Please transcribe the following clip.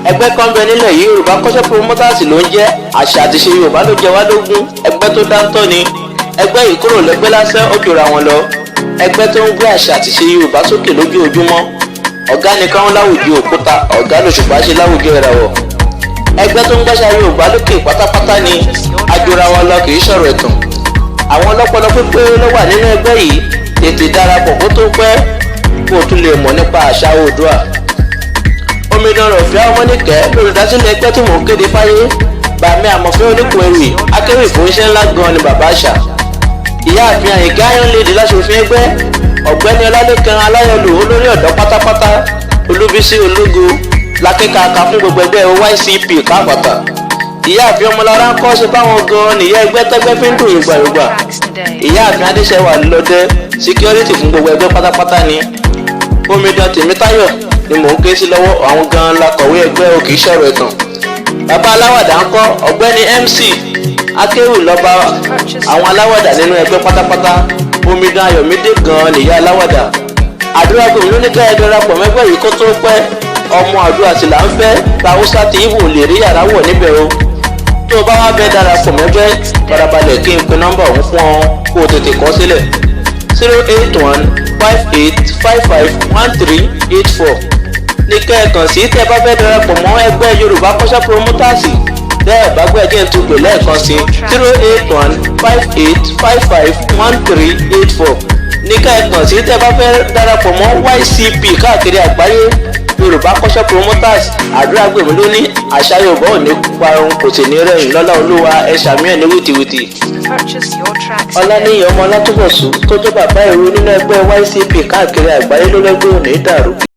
ẹgbẹ́ kan bẹ nílẹ̀ yìí Yorùbá Cultural Promoters ló ń jẹ́, àṣà àti ṣe Yorùbá ló jẹ wá lógún. Ẹgbẹ́ tó dáńtọ́ ni ẹgbẹ́ yìí, kúrò lẹ́gbẹ́ lásán ó jura wọn lọ. Ẹgbẹ́ tó ń gbé àṣà àti ṣe Yorùbá sókè lójoojúmọ́. Ọ̀gá nìkan láwùjọ òkúta, ọ̀gá lòṣùpá ṣe láwùjọ ìràwọ̀. Ẹgbẹ́ tó ń gbàṣà Yorùbá lókè pátápátá ni, ajura wọn lọ kì í sọ̀rọ̀ ẹ̀tàn. Àwọn ọlọ́pọlọ pípé ló wà nínú ẹgbẹ́ yìí, tètè darapọ̀ kó tó pẹ́ kó o tún lè mọ̀ nípa àṣà Oòduà. Omidan Rọ̀fíà Ọmọníkẹ́ lolùdásílẹ̀ ẹgbẹ́ tí mò ń kéde fáyé. Bàmí Àmọ̀fẹ́ Oníkùnrin akéwì fún iṣẹ́ ńlá gan ni bàbá àṣà. Ìyáàfin Àyìnkẹ́ Iron Lady láṣòfin ẹgbẹ́. Ọ̀gbẹ́ni Ọlálékan Aláyọ̀lù olórí ọ̀dọ́ pátápátá. Olúbísí Ológo lakíkaka fún gbogbo ẹgbẹ́ YCP káàpàtà. Ìyáàfin Ọmọlára ń kọ́ ṣe báwọn gan nìyá ẹgbẹ́ tẹ́gbẹ́ fi ń dùn ìgbàlùgbà. Ìyáàfin Adéṣẹwà Lọ́dẹ security fún gbogbo ẹgbẹ́ pátápátá ni. Omidan Tèmítáyọ̀ ni mò ń ké sí lọ́wọ́, àwọn gan la kọ̀wé ẹgbẹ́ o kì í sọ̀rọ̀ ẹ̀tàn. Bàbá aláwàdà ń kọ́ ọ̀gbẹ́ni MC akéwì lọ́ba àwọn aláwàdà nínú ẹgbẹ́ pátápátá. Omidan Ayọ̀mídé gan nìyá aláwàdà. Àdúrà gómìnà ní ká ẹ darapọ̀ mẹ́gbẹ́ yìí kó tó pẹ́. Ọmọ àdúrà sì là ń fẹ́, tàwùsá tí ìbò lè rí yàrá wọ̀ níbẹ̀ o. Tó o bá wá fẹ́ darapọ̀ mẹ́gbẹ́, farabalẹ̀ kí n pe nọ́mbà ọ̀hún fún ọ kó o tètè kọ sílẹ̀. 08158551384 ní kẹ́ẹ̀kan sí tẹ́ bá fẹ́ darapọ̀ mọ́ ẹgbẹ́ Yorùbá Cultural Promoters. Tẹ́ ẹ̀ bá gbẹ́ kí n tún pè lẹ́ẹ̀kan sí 08158551384 ní kẹ́ẹ̀kan sí tẹ́ bá fẹ́ darapọ̀ mọ́ YCP káàkiri àgbáyé. Yorùbá Cultural Promoters àdúrà gbèmí ló ní àṣà Yorùbá ò ní parun kò sì ní rẹ̀yìn lọ́lá Olúwa ẹ ṣàmì ẹ̀ ní wìtìwìtì. Ọláníyì ọmọ Ọlátúbọ̀sún tó jẹ́ bàbá ìró nínú ẹgbẹ́ YCP káàkiri àgbáyé ló lẹ́gbẹ́ òní dàrú.